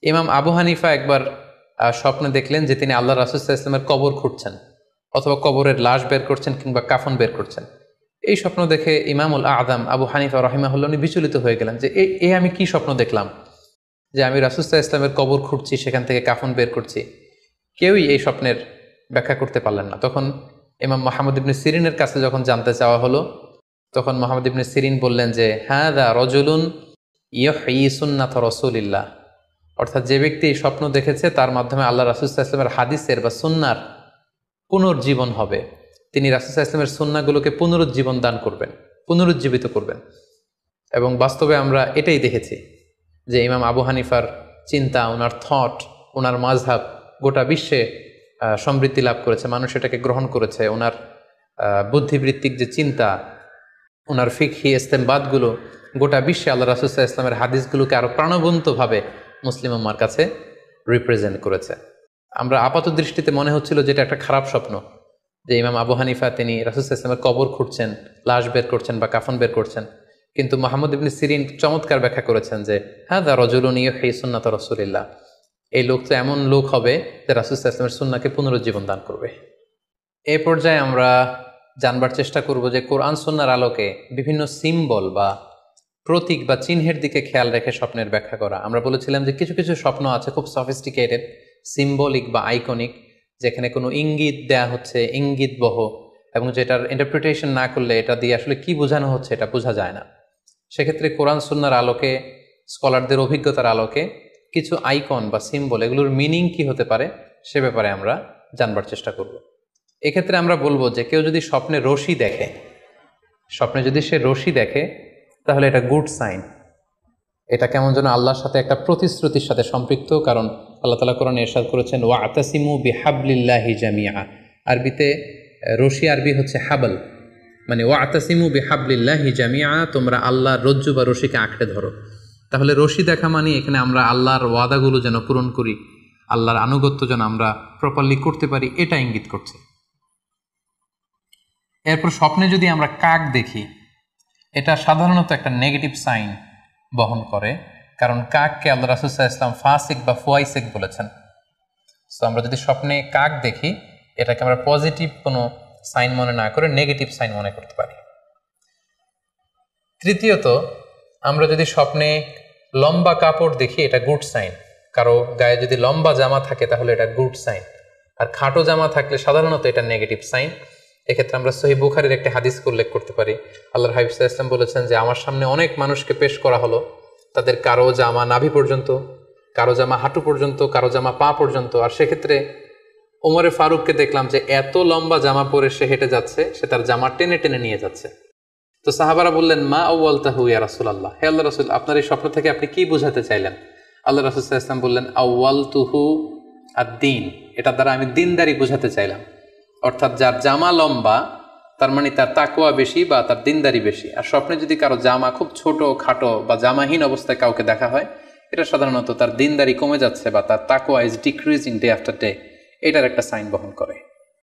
ইমাম আবু হানিফা একবার স্বপ্নে দেখলেন যে তিনি আল্লাহ রাসূল সাল্লাল্লাহু আলাইহি ওয়াসাল্লামের কবর খুঁড়ছেন, অথবা কবরের লাশ বের করছেন কিংবা কাফন বের করছেন। এই স্বপ্ন দেখে ইমামুল আযম আবু হানিফা রাহিমাহুল্লাহ উনি বিচলিত হয়ে গেলেন যে এ আমি কি স্বপ্ন দেখলাম, যে আমি রাসূল সাল্লাল্লাহু আলাইহি ওয়াসাল্লামের কবর খুঁড়ছি, সেখান থেকে কাফন বের করছি। কেউই এই স্বপ্নের ব্যাখ্যা করতে পারলেন না। তখন ইমাম মুহাম্মদ ইবনে সিরিনের কাছে যখন জানতে চাওয়া হলো, তখন মুহাম্মদ ইবনে সিরিন বললেন যে হাযা রাজুলুন ইহয়ি সুন্নাত রাসূলিল্লাহ, অর্থাৎ যে ব্যক্তি এই স্বপ্ন দেখেছে তার মাধ্যমে আল্লাহ রাসূল সাল্লাল্লাহু আলাইহি ওয়াসাল্লামের হাদিসের বা সুন্নার পুনর্জীবন হবে। তিনি রাসূল সাল্লাল্লাহু আলাইহি ওয়াসাল্লামের সুন্নাহগুলোকে পুনরুজ্জীবন দান করবেন, পুনরুজ্জীবিত করবেন। এবং বাস্তবে আমরা এটাই দেখেছি যে ইমাম আবু হানিফার চিন্তা, ওনার থট, ওনার মাযহাব গোটা বিশ্বে সমৃদ্ধি লাভ করেছে, মানুষ এটাকে গ্রহণ করেছে। ওনার বুদ্ধিবৃত্তিক যে চিন্তা, ওনার ফিকহি ইস্তেমবাদগুলো গোটা বিশ্বে আল্লাহ রাসূল সাল্লাল্লাহু আলাইহি ওয়াসাল্লামের হাদিসগুলোকে আরও প্রাণবন্তভাবে মুসলিম উম্মার কাছে রিপ্রেজেন্ট করেছে। আমরা আপাত দৃষ্টিতে মনে হচ্ছিল যে এটা একটা খারাপ স্বপ্ন, যে ইমাম আবু হানিফা তিনি রাসূল সাল্লাল্লাহু আলাইহি ওয়াসাল্লামের কবর খুঁড়ছেন, লাশ বের করছেন বা কাফন বের করছেন। কিন্তু মুহাম্মদ ইবনে সিরিন চমৎকার ব্যাখ্যা করেছেন যে হাযা রাজুলুন ইহয়ি সুন্নাত রাসূলিল্লাহ, এই লোক তো এমন লোক হবে যে রাসূল সাল্লাল্লাহু আলাইহি ওয়াসাল্লামের সুন্নাহকে পুনরুজ্জীবন দান করবে। এই পর্যায়ে আমরা জানবার চেষ্টা করব যে কোরআন সুন্নাহর আলোকে বিভিন্ন সিম্বল বা প্রতীক বা চিহ্নের দিকে খেয়াল রেখে স্বপ্নের ব্যাখ্যা করা। আমরা বলেছিলাম যে কিছু কিছু স্বপ্ন আছে খুব সফিস্টিকেটেড, সিম্বলিক বা আইকনিক, যেখানে কোনো ইঙ্গিত দেয়া হচ্ছে, ইঙ্গিতবহ, এবং যেটার ইন্টারপ্রিটেশন না করলে এটা দিয়ে আসলে কি বোঝানো হচ্ছে এটা বোঝা যায় না। সেক্ষেত্রে কোরআন সুন্নাহর আলোকে, স্কলারদের অভিজ্ঞতার আলোকে কিছু আইকন বা সিম্বল, এগুলোর মিনিং কি হতে পারে সে ব্যাপারে আমরা জানবার চেষ্টা করব। এক্ষেত্রে আমরা বলবো যে কেউ যদি স্বপ্নে রশি দেখে, স্বপ্নে যদি সে রশি দেখে তাহলে এটা গুড সাইন। এটা কেমন যেন আল্লাহর সাথে একটা প্রতিশ্রুতির সাথে সম্পৃক্ত, কারণ আল্লাহ তাআলা কোরআনে ইরশাদ করেছেন ওয়াতাসিমু বিহাবলিল্লাহি জামিআ। আরবিতে রশি আরবি হচ্ছে হাবল, মানে ওয়াতাসিমু বিহাবলিল্লাহি জামিআ, তোমরা আল্লাহর রজ্জু বা রশিকে আঁকড়ে ধরো। তাহলে রশি দেখা মানে এখানে আমরা আল্লাহর ওয়াদাগুলো যেন পূরণ করি, আল্লাহর আনুগত্য যেন আমরা প্রপারলি করতে পারি, এটা ইঙ্গিত করছে। এরপর স্বপ্নে যদি আমরা কাক দেখি, এটা সাধারণত একটা নেগেটিভ সাইন বহন করে, কারণ কাককে আল্লাহ রাসূল সাল্লাল্লাহু আলাইহি ওয়াসাল্লাম ফাসিক বা ফুয়াইসিক বলেছেন। সো আমরা যদি স্বপ্নে কাক দেখি, এটাকে আমরা পজিটিভ কোনো সাইন মনে না করে নেগেটিভ সাইন মনে করতে পারি। তৃতীয়ত, আমরা যদি স্বপ্নে লম্বা কাপড় দেখি, এটা গুড সাইন। কারো গায়ে যদি লম্বা জামা থাকে তাহলে এটা গুড সাইন, আর খাটো জামা থাকলে সাধারণত এটা নেগেটিভ সাইন। এক্ষেত্রে আমরা সহিহ বুখারীর একটি হাদিসকে উল্লেখ করতে পারি। আল্লাহর হাবিব সাল্লাল্লাহু আলাইহি ওয়াসাল্লাম বলেছেন যে আমার সামনে অনেক মানুষকে পেশ করা হলো, তাদের কারো জামা নাভি পর্যন্ত, কারো জামা হাঁটু পর্যন্ত, কারো জামা পা পর্যন্ত। আর সেক্ষেত্রে ওমরে ফারুককে দেখলাম যে এত লম্বা জামা পরে সে হেঁটে যাচ্ছে, সে তার জামা টেনে টেনে নিয়ে যাচ্ছে। তো সাহাবারা বললেন মা আউয়ালতাহু ইয়া রাসূলুল্লাহ, হে আল্লাহর রাসূল, আপনার এই স্বপ্ন থেকে আপনি কি বোঝাতে চাইলেন? আল্লাহ রাসূল সাল্লাল্লাহু আলাইহি ওয়াসাল্লাম বললেন আউয়ালতুহু আদ-দীন, এটা দ্বারা আমি দ্বীনদারি বোঝাতে চাইলাম। অর্থাৎ যার জামা লম্বা তার মানে তার তাকওয়া বেশি বা তার দ্বীনদারি বেশি। আর স্বপ্নে যদি কারো জামা খুব ছোট খাটো বা জামাহীন অবস্থায় কাউকে দেখা হয়, এটা সাধারণত তার দ্বীনদারি কমে যাচ্ছে বা তার তাকওয়া is decreasing day after day, এটার একটা সাইন বহন করে।